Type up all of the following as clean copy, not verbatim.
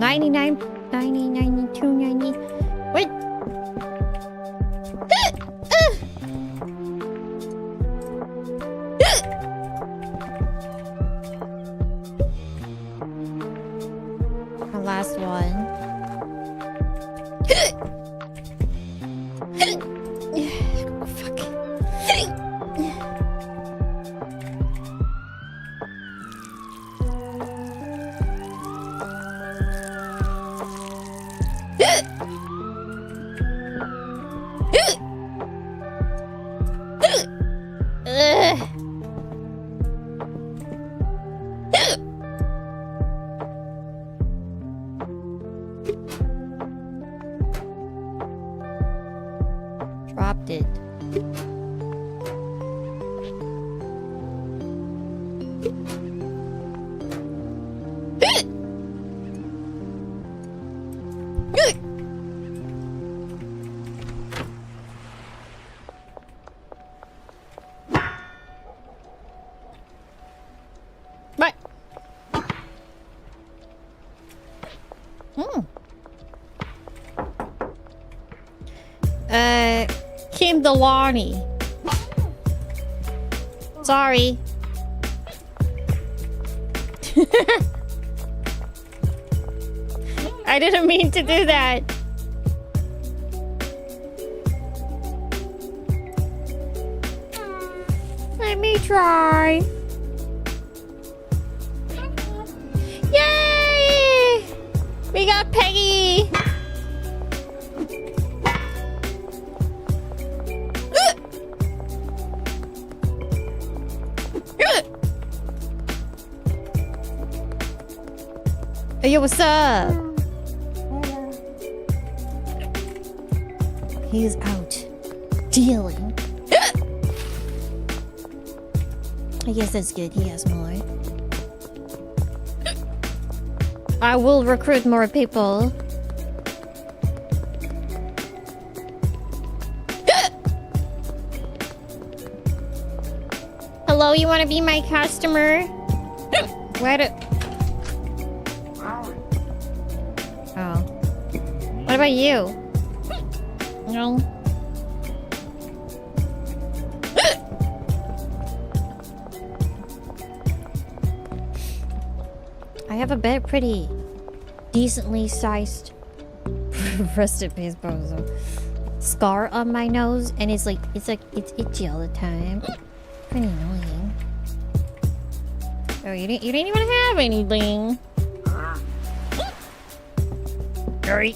99, 90, 92, 90. Wait. The last one. Fuck. Dropped it. What? Kim Delaney. Sorry. I didn't mean to do that. Let me try. Yay! We got Peggy. Hey, yo, what's up? He's out dealing. I guess that's good. He has more. I will recruit more people. Hello, you want to be my customer? What? Oh. What about you? No. I have a bit pretty decently sized rusted baseball scar on my nose, and it's itchy all the time. Pretty annoying. Oh, you didn't even have anything. Hurry.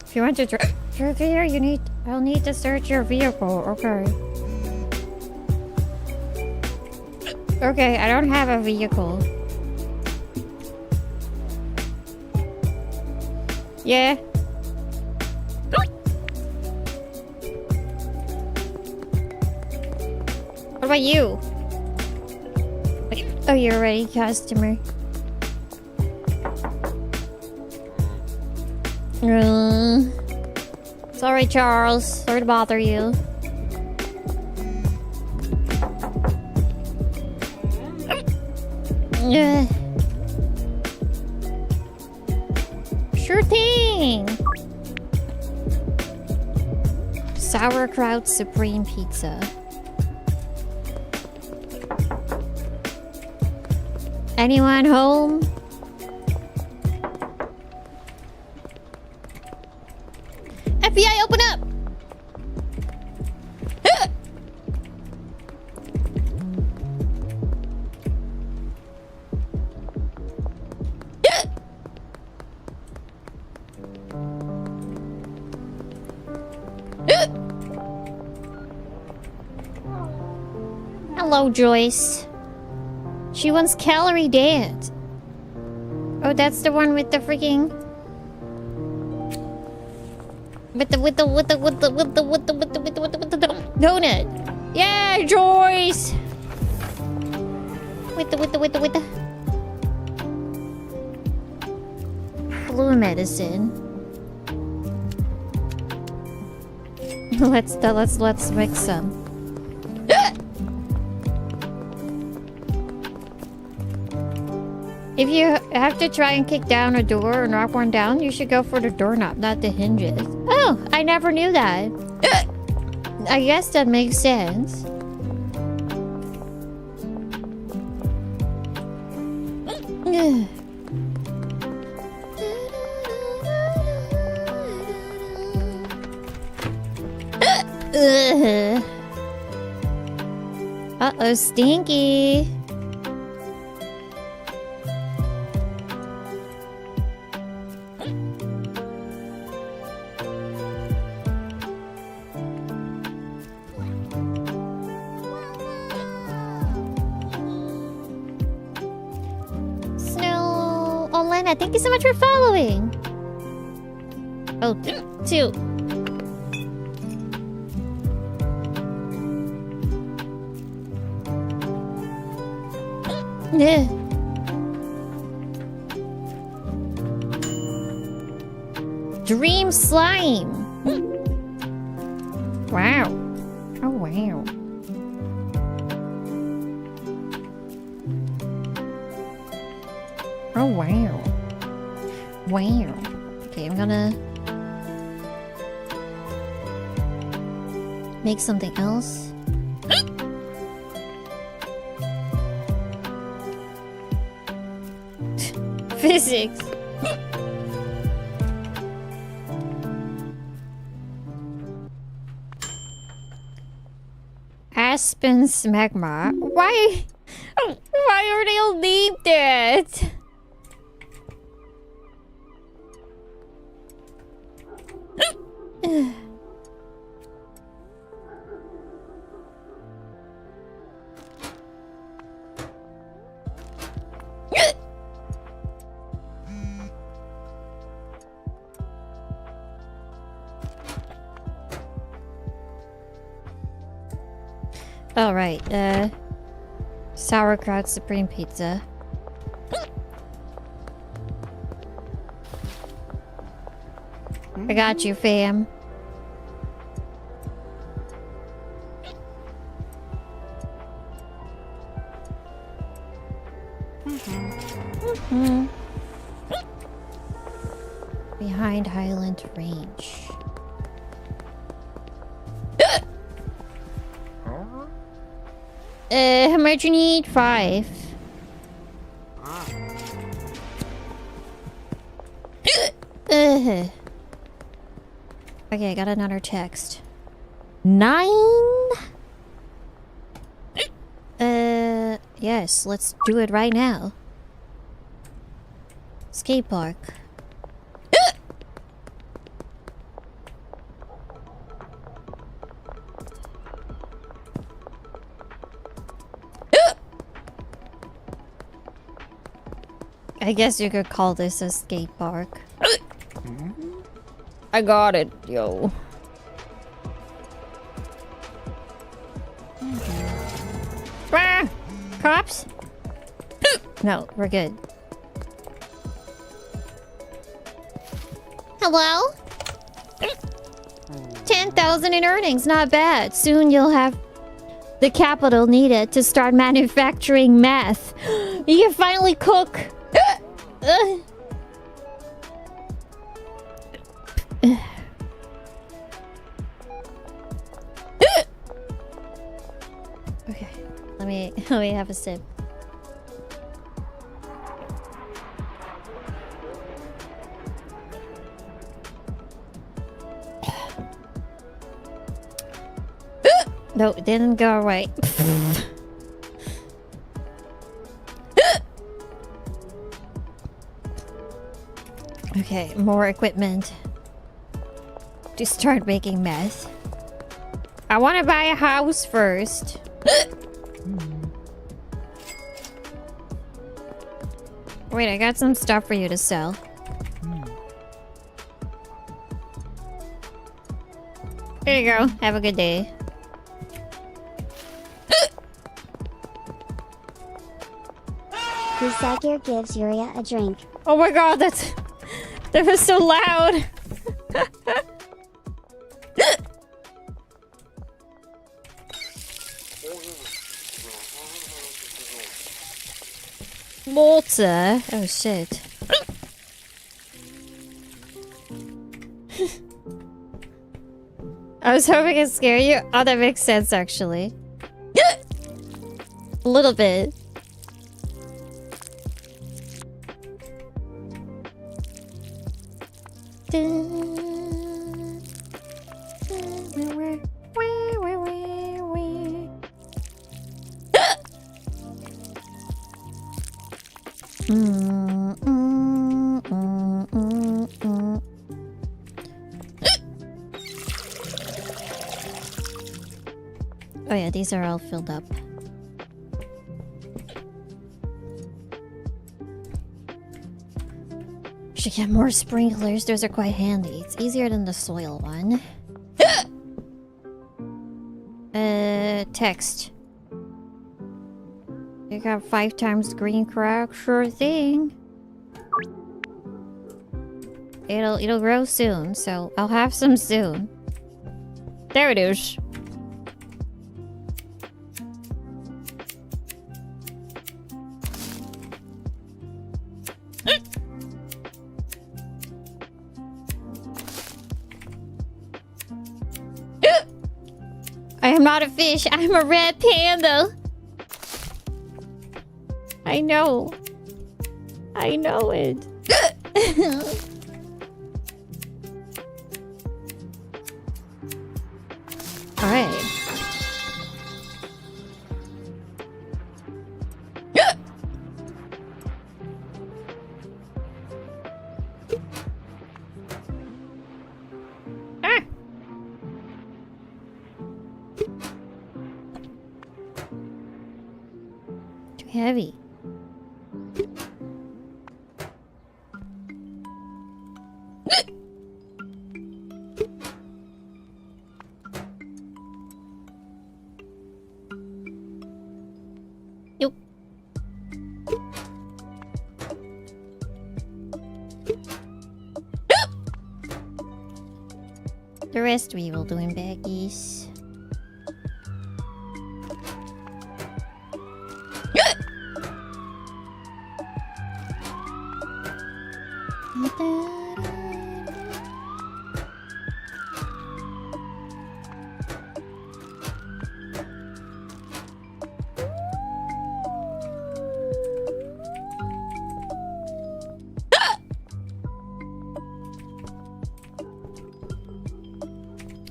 If you want to drive here, I'll need to search your vehicle. Okay. Okay, I don't have a vehicle. Yeah. What about you? Oh, you're ready, customer. Sorry, Charles. Sorry to bother you. Sure thing. Sauerkraut Supreme Pizza. Anyone home? FBI, open up! Hello, Joyce. She wants Calorie Dance. Oh, that's the one with the freaking... With the donut. Yeah, Joyce. With the flu medicine. Let's mix some. If you have to try and kick down a door or knock one down, you should go for the doorknob, not the hinges. Oh, I never knew that. I guess that makes sense. Uh-oh, stinky. Snow. Oh, Lena, thank you so much for following. Oh, two. Dream slime. Wow. Oh, wow. Oh, wow. Wow. Okay, I'm gonna make something else. Physics. Aspen smegma. Why are they all named that? All right, sauerkraut supreme pizza. I got you, fam. Behind Highland Range. How much you need? 5. Okay, I got another text. 9? Yes, let's do it right now. Skate park. I guess you could call this a skate park. I got it, yo. Ah! Cops? No, we're good. Hello? 10,000 in earnings, not bad. Soon you'll have the capital needed to start manufacturing meth. You can finally cook. Okay, let me have a sip. No, it didn't go away. Okay, more equipment to start making meth. I want to buy a house first. Wait, I got some stuff for you to sell. There you go. Have a good day. Kusagir gives Yuria a drink. Oh my god, that was so loud. Water. Oh shit. I was hoping it'd scare you. Oh, that makes sense actually. A little bit. Oh yeah, these are all filled up. Should get more sprinklers. Those are quite handy. It's easier than the soil one. Text. You got 5 times green crack? Sure thing. It'll grow soon, so I'll have some soon. There it is. I am not a fish. I'm a red panda. I know. I know it. All right. Too heavy. Nope. The rest we will do in baggies.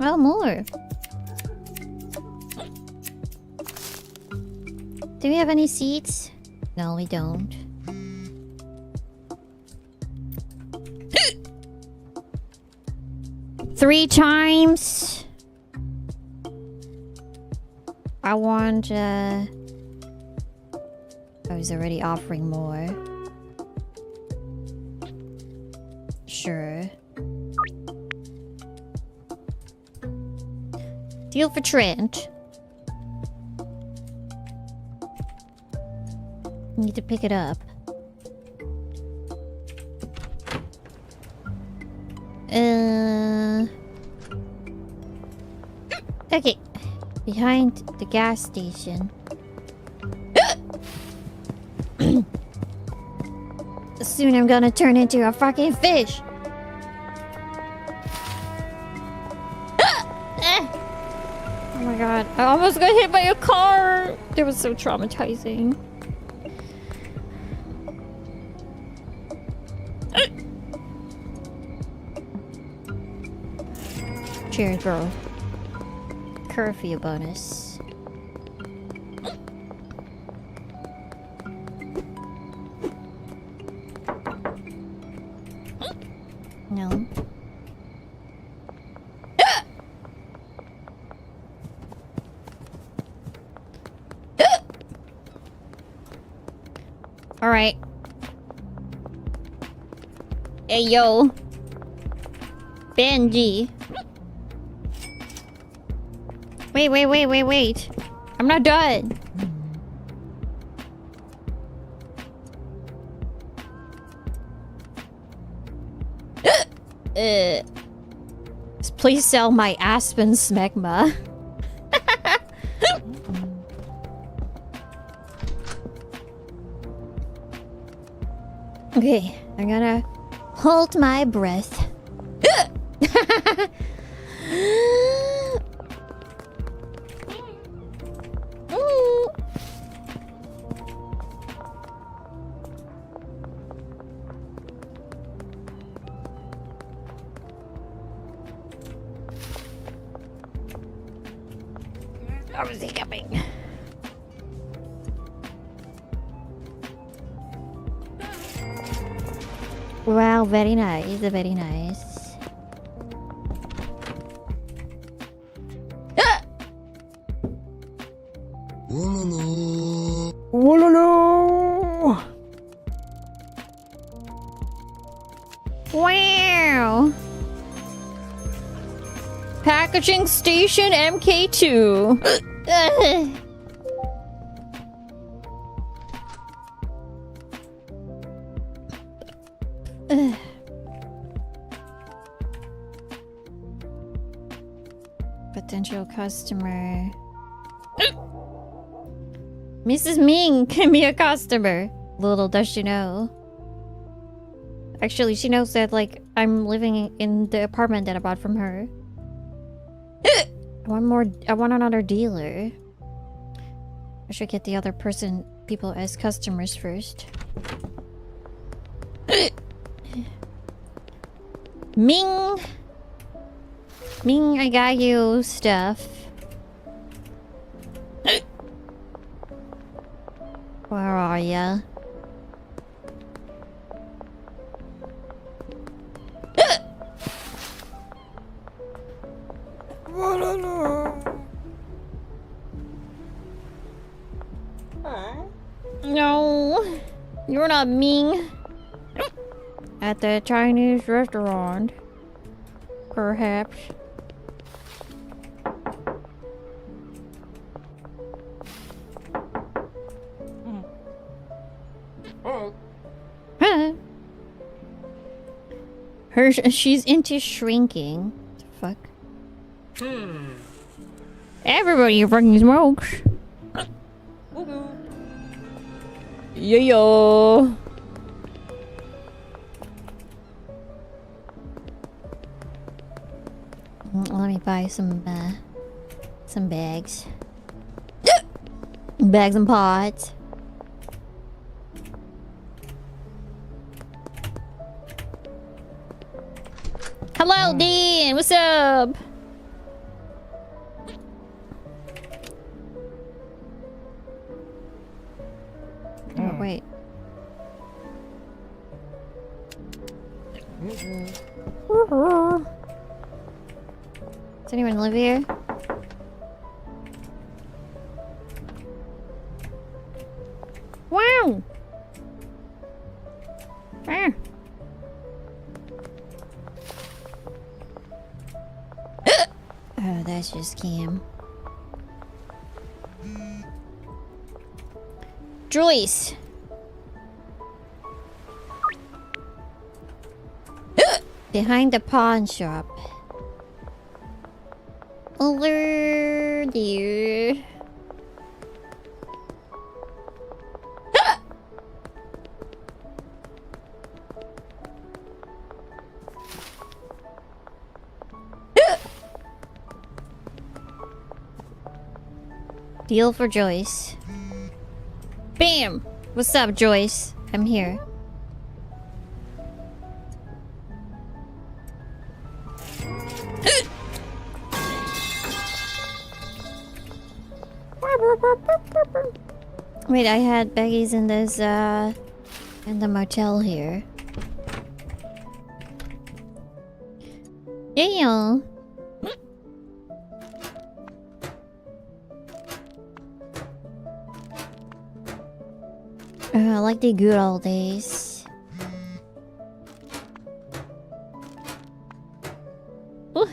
Well, more. Do we have any seeds? No, we don't. Three times. I want, oh, he's already offering more. Sure. Deal for Trent. Need to pick it up. Okay. Behind the gas station. Soon I'm gonna turn into a fucking fish. Oh my god, I almost got hit by a car. It was so traumatizing. Cheers, bro. Curfew bonus. No. All right. Hey, yo. Benji. Wait. I'm not done. Please sell my aspen smegma. Okay, I'm gonna hold my breath. I was hiccuping. Wow, very nice, very nice. Ah! Wololo! Wow! Packaging station MK2. Potential customer. Mrs. Ming can be a customer. Little does she know. Actually, she knows that, like, I'm living in the apartment that I bought from her. I want another dealer. I should get the other people as customers first. Ming! Ming, I got you stuff. Where are ya? No, you're not Ming. At the Chinese restaurant, perhaps. Huh? She's into shrinking. What the fuck? Everybody fucking smokes. Yo. Let me buy some bags. Bags and pots. Hello, Dean. What's up? Oh, wait. Does anyone live here? Wow! Ah. Oh, that's just Cam. Joyce! Behind the pawn shop. Over there. Deal for Joyce. Bam! What's up, Joyce? I'm here. Wait, I had baggies in this, in the motel here. Yeah. I like the good old days. Ooh.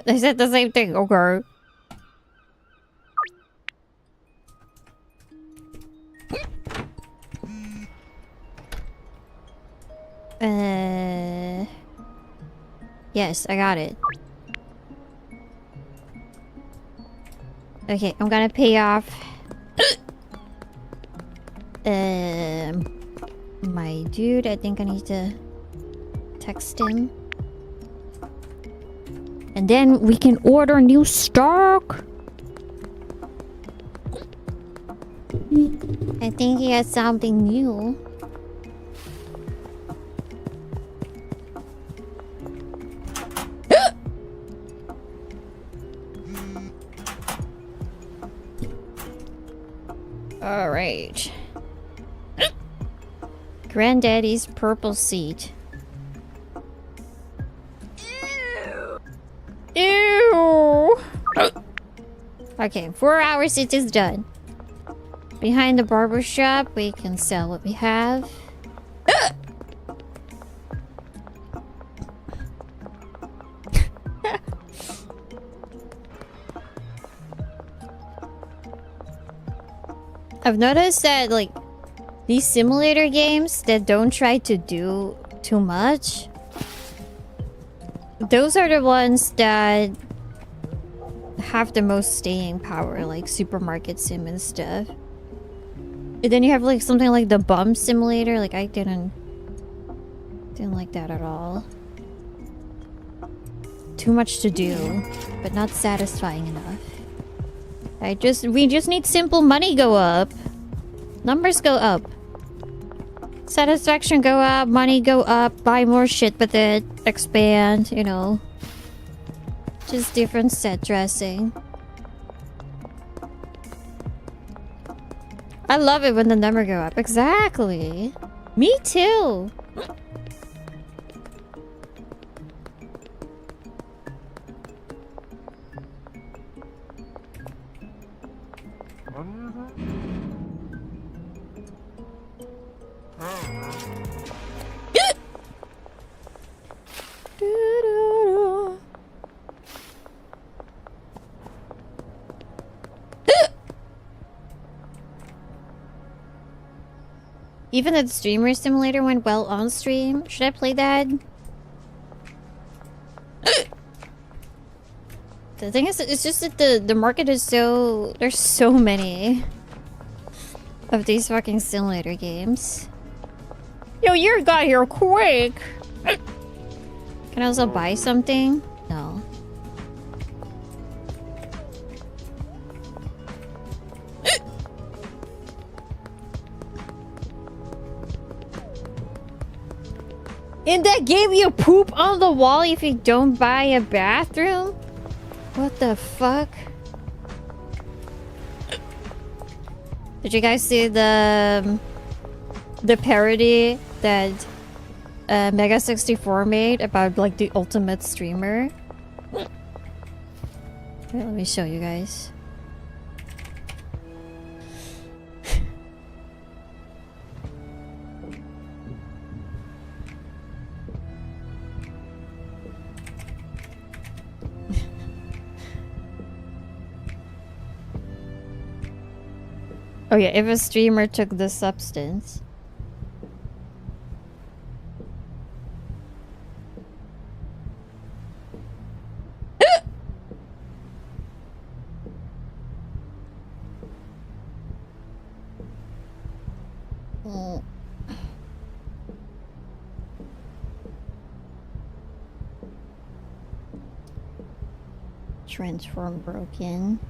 They said the same thing, okay. Yes, I got it. Okay, I'm gonna pay off my dude. I think I need to text him. And then we can order new stock. I think he has something new. All right. Granddaddy's purple seat. Ew. Okay, 4 hours it is done. Behind the barber shop, we can sell what we have. I've noticed that, like, these simulator games that don't try to do too much, those are the ones that have the most staying power, like Supermarket Sim and stuff. And then you have like something like the Bum Simulator. Like, I didn't like that at all. Too much to do, but not satisfying enough. We just need simple money go up. Numbers go up. Satisfaction go up, money go up, buy more shit with it, expand, you know. Just different set dressing. I love it when the number go up. Exactly. Me too. Even the streamer simulator went well on stream. Should I play that? The thing is, it's just that the market is so... There's so many of these fucking simulator games. Yo, you got here quick! Can I also buy something? No. In that game, you poop on the wall if you don't buy a bathroom? What the fuck? Did you guys see the parody that Mega64 made about like the ultimate streamer? Wait, let me show you guys. Oh yeah, if a streamer took the substance. Oh. Transform broken.